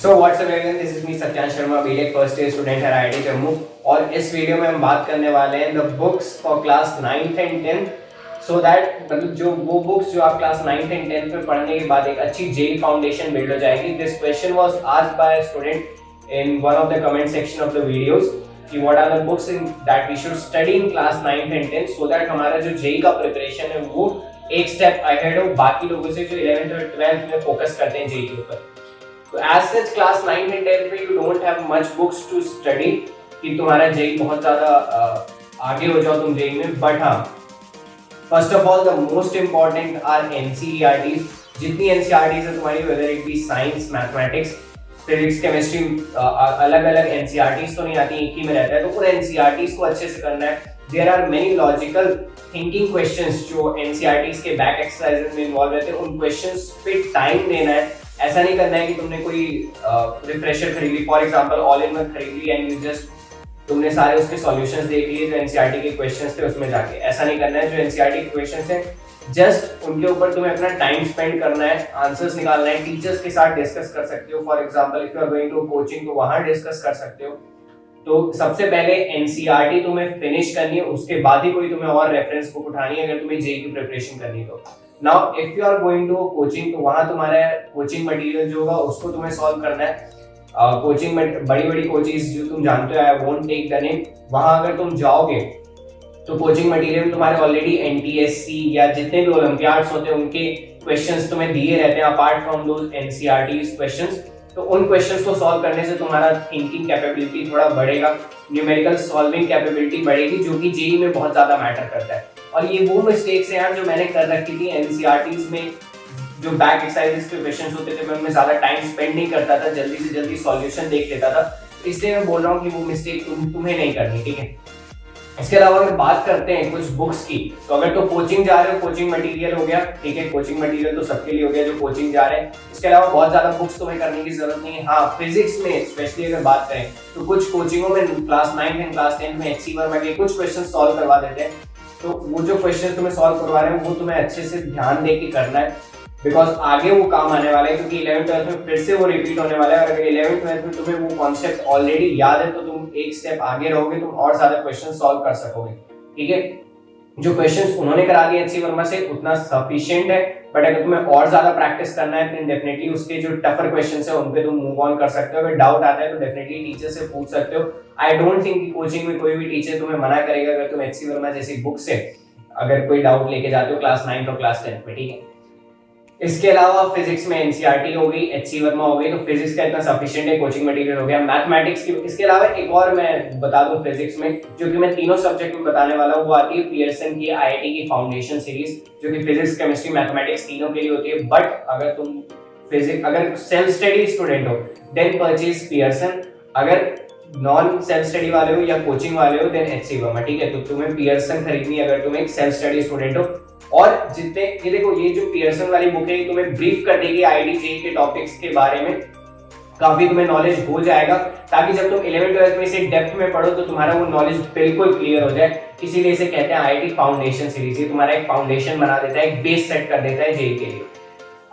So what's up everyone, this is me Satyansh Sharma, BTech first year student है IIT Jammu. और इस video में हम बात करने वाले हैं the books for class 9th and 10th। So that मतलब जो वो बुक्स जो आप क्लास 9th एंड 10th में पढ़ने के बाद एक अच्छी जेई फाउंडेशन बिल्ड हो जाएगी। This question was asked by a student in one of the comment section of the videos कि what are the books in that we should study in class 9th and 10th so that हमारा जो JEE का preparation है वो एक step ahead हो बाकी लोगों से जो 11th और 12th में फोकस करते हैं जेई के ऊपर। तो as such class 9 and 10 में you don't have much books to study कि तुम्हारा जेई बहुत ज़्यादा आगे हो जाओ तुम जेई में। बट हाँ, first of all the most important are NCERTs. जितनी एनसीईआरटीज है तुम्हारी, whether it be science, mathematics, physics, chemistry, अलग अलग एनसीईआरटीज तो नहीं आती, एक ही में रहता है। तो उन एनसीईआरटीज को अच्छे से करना है। There are many logical thinking questions जो एनसीईआरटीज के बैक एक्सरसाइजेज में इन्वॉल्व रहते हैं, उन क्वेश्चंस पे टाइम देना है। ऐसा नहीं करना है कि तुमने कोई रिफ्रेशर खरीद ली, for example all in one खरीद ली एंड यू जस्ट तुमने सारे उसके सॉल्यूशंस देख लिए जो एनसीईआरटी के क्वेश्चंस थे उसमें जाके। ऐसा नहीं करना है। जो एनसीईआरटी के क्वेश्चंस हैं जस्ट उनके ऊपर तुम्हें अपना टाइम स्पेंड करना है, आंसर्स निकालना है। टीचर्स के साथ डिस्कस कर सकते हो, for example if you are going to coaching तो वहां डिस्कस कर सकते हो। तो सबसे पहले एनसीईआरटी तुम्हें फिनिश करनी है, उसके बाद ही कोई तुम्हें और रेफरेंस बुक उठानी है अगर तुम्हें जेई की प्रिपरेशन करनी है तो। Now if you are going to coaching तो वहां तुम्हारा कोचिंग मटेरियल जो होगा उसको तुम्हें सॉल्व करना है। कोचिंग में बड़ी बड़ी कोचिंग जो तुम जानते हो, I won't take the name, वहां अगर तुम जाओगे तो कोचिंग मटेरियल तुम्हारे ऑलरेडी एनटीएससी या जितने भी ओलंपियाड्स होते हैं उनके क्वेश्चंस तुम्हें दिए रहते हैं apart from those NCERTs questions. तो उन क्वेश्चंस को सॉल्व करने से तुम्हारा थिंकिंग कैपेबिलिटी थोड़ा बढ़ेगा, न्यूमेरिकल सॉल्विंग कैपेबिलिटी बढ़ेगी, जो कि जेई में बहुत ज्यादा मैटर करता है। और ये वो मिस्टेक्स हैं यार जो मैंने कर रखी थी एनसीईआरटीज में। जो बैक एक्सरसाइजेस के क्वेश्चंस होते थे मैं उनमें ज्यादा टाइम स्पेंड नहीं करता था, जल्दी से जल्दी सॉल्यूशन देख लेता था। इसलिए मैं बोल रहा हूँ कि वो मिस्टेक तुम्हें नहीं करनी, ठीक है। इसके अलावा अगर बात करते हैं कुछ बुक्स की, तो अगर तो कोचिंग जा रहे हो, कोचिंग मटेरियल हो गया, ठीक है, कोचिंग मटेरियल तो सबके लिए हो गया जो कोचिंग जा रहे हैं। इसके अलावा बहुत ज्यादा बुक्स तुम्हें करने की जरूरत नहीं है। हाँ, फिजिक्स में स्पेशली अगर बात करें तो कुछ कोचिंगों में क्लास 9 एंड क्लास 10 में एचसी वर्मा के कुछ क्वेश्चन सॉल्व करवा देते हैं। तो वो जो क्वेश्चन तुम्हें सॉल्व करवा रहे हैं वो तुम्हें अच्छे से ध्यान दे के करना है, बिकॉज आगे वो काम आने वाला है। क्योंकि 11th 12th में फिर से वो रिपीट होने वाला है। और अगर 11th 12th में तुम्हें वो कॉन्सेप्ट ऑलरेडी याद है तो तुम एक स्टेप आगे रहोगे, तुम और ज्यादा क्वेश्चन सॉल्व कर सकोगे, ठीक है। जो क्वेश्चंस उन्होंने करा दिए एचसी वर्मा से उतना सफिशिएंट है, बट अगर तुम्हें और ज्यादा प्रैक्टिस करना है तो डेफिनेटली उसके जो टफर क्वेश्चंस है उन पे तुम मूव ऑन कर सकते हो। अगर डाउट आता है तो डेफिनेटली टीचर से पूछ सकते हो। आई डोंट थिंक कि कोचिंग में कोई भी टीचर तुम्हें मना करेगा अगर तुम एचसी वर्मा जैसी बुक से अगर कोई डाउट लेके जाते हो क्लास 9 और क्लास 10 में, ठीक है। इसके अलावा फिजिक्स में एनसीईआरटी हो गई, एचसी वर्मा हो गई, तो फिजिक्स का इतना सफिशिएंट है, कोचिंग मटेरियल हो गया। मैथमेटिक्स की इसके अलावा एक और मैं बता दूं फिजिक्स में, जो कि मैं तीनों सब्जेक्ट में बताने वाला हूं, वो आती है पियर्सन की आईआईटी की फाउंडेशन सीरीज, जो कि फिजिक्स, केमिस्ट्री, मैथमेटिक्स तीनों के लिए होती है। बट अगर सेल्फ स्टडी स्टूडेंट हो देन परचेज पियर्सन, अगर नॉन सेल्फ स्टडी वाले हो या कोचिंग वाले हो देन एचसी वर्मा, ठीक है। तो तुम्हें पियर्सन खरीदनी है अगर तुम एक सेल्फ स्टडी स्टूडेंट हो। और जितने ये देखो, ये जो पियर्सन वाली बुक है ये तुम्हें ब्रीफ कर देगी आईआईटी जेईई के टॉपिक्स के बारे में, काफी तुम्हें नॉलेज हो जाएगा, ताकि जब तुम 11th 12th में इसे डेप्थ में पढ़ो तो तुम्हारा वो नॉलेज बिल्कुल क्लियर हो जाए। इसीलिए इसे कहते हैं आईआईटी फाउंडेशन सीरीज। ये तुम्हारा एक फाउंडेशन बना देता है, एक बेस सेट कर देता है जेईई के लिए।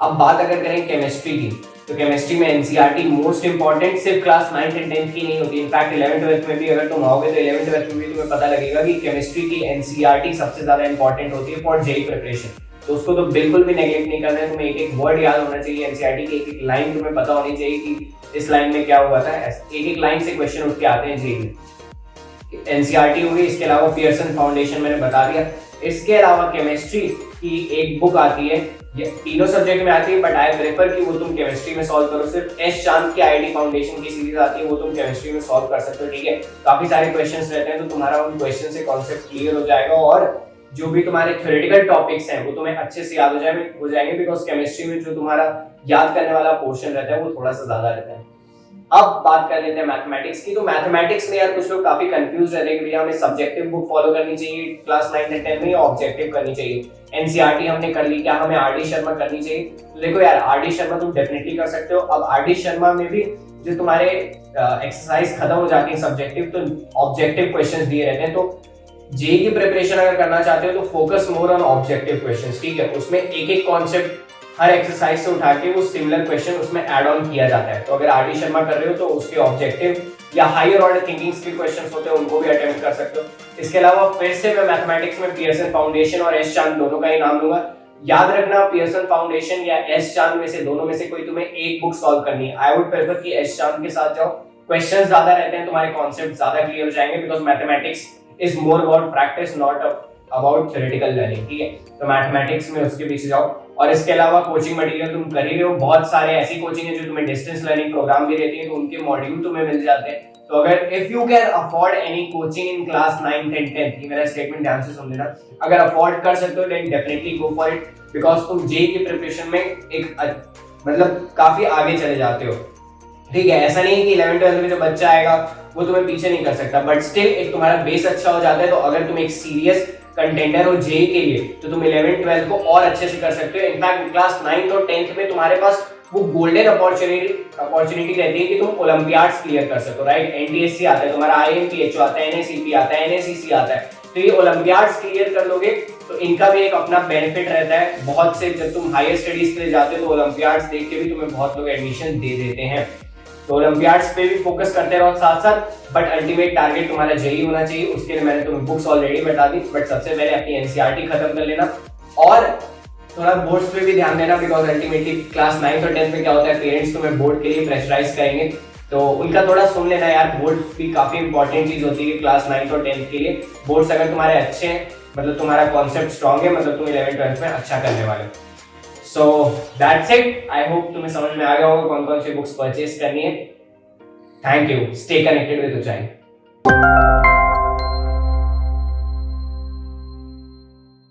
अब बात अगर करें केमिस्ट्री की, तो केमिस्ट्री में एनसीईआरटी मोस्ट इंपॉर्टेंट सिर्फ क्लास 9th एंड 10th की नहीं होती। इनफैक्ट 11th 12th में भी अगर तुम आओगे तो 11th 12th में भी तुम्हें पता लगेगा कि केमिस्ट्री की एनसीईआरटी सबसे ज्यादा इंपॉर्टेंट होती है फॉर जेईई प्रिपरेशन। तो उसको तो बिल्कुल भी नेगलेक्ट नहीं करना है। तुम्हें एक एक वर्ड याद होना चाहिए, एनसीईआरटी की एक एक लाइन तुम्हें पता होनी चाहिए कि इस लाइन में क्या हुआ था। एक एक लाइन से क्वेश्चन उठ के आते हैं जेईई में। एनसीईआरटी होगी, इसके अलावा पियर्सन फाउंडेशन मैंने बता दिया। इसके अलावा केमिस्ट्री की एक बुक आती है, ये तीनों सब्जेक्ट में आती है, बट आई प्रेफर कि वो तुम केमिस्ट्री में सॉल्व करो। सिर्फ एस चांद की आईआईटी फाउंडेशन की सीरीज आती है, वो तुम केमिस्ट्री में सॉल्व कर सकते हो, ठीक है। काफी सारे क्वेश्चंस रहते हैं तो तुम्हारा उन क्वेश्चन से कॉन्सेप्ट क्लियर हो जाएगा, और जो भी तुम्हारे थ्योरेटिकल टॉपिक्स हैं वो तुम्हें अच्छे से याद हो जाएंगे, बिकॉज केमिस्ट्री में जो तुम्हारा याद करने वाला पोर्शन रहता है वो थोड़ा सा ज्यादा रहता है। अब बात कर लेते हैं मैथमेटिक्स की। तो मैथमेटिक्स में यार कुछ लोग काफी कंफ्यूज रहते हैं कि भैया हमें सब्जेक्टिव बुक फॉलो करनी चाहिए क्लास 9 और 10 में या ऑब्जेक्टिव करनी चाहिए। एनसीईआरटी हमने कर ली, क्या हमें आरडी शर्मा करनी चाहिए? तो देखो यार, आरडी शर्मा तुम डेफिनेटली कर सकते हो। अब आरडी शर्मा में भी जो तुम्हारे एक्सरसाइज खत्म हो जाती है सब्जेक्टिव, तो ऑब्जेक्टिव क्वेश्चंस दिए रहते हैं। तो जेईई की प्रिपरेशन अगर करना चाहते हो तो focus more on objective questions, ठीक है। उसमें एक एक कॉन्सेप्ट हर एक्सरसाइज से उठा के वो सिमिलर क्वेश्चन उसमें ऐड ऑन किया जाता है। तो अगर आर डी शर्मा कर रहे हो तो उसके ऑब्जेक्टिव या हायर ऑर्डर थिंकिंग्स के क्वेश्चंस होते हैं, उनको भी अटेम्प्ट कर सकते हो। इसके अलावा फिर से मैं मैथमेटिक्स में पियर्सन फाउंडेशन और एस चांद दोनों का ही नाम लूंगा। याद रखना, पियर्सन फाउंडेशन या एस चांद में से दोनों में से कोई तुम्हें एक बुक सॉल्व करनी है। आई वुड प्रेफर कि एस चांद के साथ जाओ, क्वेश्चंस ज्यादा रहते हैं, तुम्हारे कॉन्सेप्ट ज्यादा क्लियर हो जाएंगे, because mathematics is more about practice, not about theoretical learning, ठीक है। तो मैथमेटिक्स में उसके पीछे जाओ। और इसके अलावा कोचिंग मटेरियल तुम कर ही रहे हो, बहुत सारे ऐसी कोचिंग है जो तुम्हें डिस्टेंस लर्निंग प्रोग्राम भी देती है, तो उनके मॉड्यूल तुम्हें मिल जाते हैं। तो अगर if you can afford any coaching in class 9th and 10th, ये मेरा स्टेटमेंट ध्यान से सुन लेना, अगर अफोर्ड कर सकते हो then definitely go for it, because तुम जेईई की प्रिपरेशन में एक मतलब काफी आगे चले जाते हो, ठीक है। ऐसा नहीं है कि 11th-12th में जो बच्चा आएगा वो तुम्हें पीछे नहीं कर सकता, बट स्टिल एक तुम्हारा बेस अच्छा हो जाता है। तो अगर तुम एक सीरियस कंटेंडर हो जेईई के लिए तो तुम 11th-12th को और अच्छे से कर सकते हो। इनफैक्ट क्लास 9th और 10th में तुम्हारे पास वो गोल्डन अपॉर्चुनिटी रहती है कि तुम ओलंपियाड्स क्लियर कर सको, राइट। एनटीएससी आता है तुम्हारा, आईएमपीएचओ आता है, एनएसईपी आता है, एनएसईसी आता है, तो ये ओलंपियाड्स क्लियर कर लोगे तो इनका भी एक अपना बेनिफिट रहता है। बहुत से जब तुम हायर स्टडीज के लिए जाते हो तो ओलंपियाड्स देख के भी तुम्हें बहुत लोग एडमिशन दे देते हैं। तो ओलंपियाड्स पे भी फोकस करते रहो साथ साथ, बट अल्टीमेट टारगेट तुम्हारा जेईई होना चाहिए। उसके लिए मैंने तुम्हें बुक्स ऑलरेडी बता दी, बट सबसे पहले अपनी एनसीईआरटी खत्म कर लेना और थोड़ा बोर्ड्स पे भी ध्यान देना, बिकॉज अल्टीमेटली क्लास 9th और 10th में क्या होता है, पेरेंट्स तुम्हें बोर्ड के लिए प्रेशराइज करेंगे, तो उनका थोड़ा सुन लेना यार। बोर्ड्स भी काफी इंपॉर्टेंट चीज होती है क्लास 9th और 10th के लिए। बोर्ड्स अगर तुम्हारे अच्छे हैं, मतलब तुम्हारा कॉन्सेप्ट स्ट्रॉन्ग है, मतलब तुम 11th-12th में अच्छा करने वाले हो। So that's it. I hope तुम्हें समझ में आ गया होगा कौन कौन सी बुक्स परचेज करनी है। Thank you. Stay connected with ऊंचाई।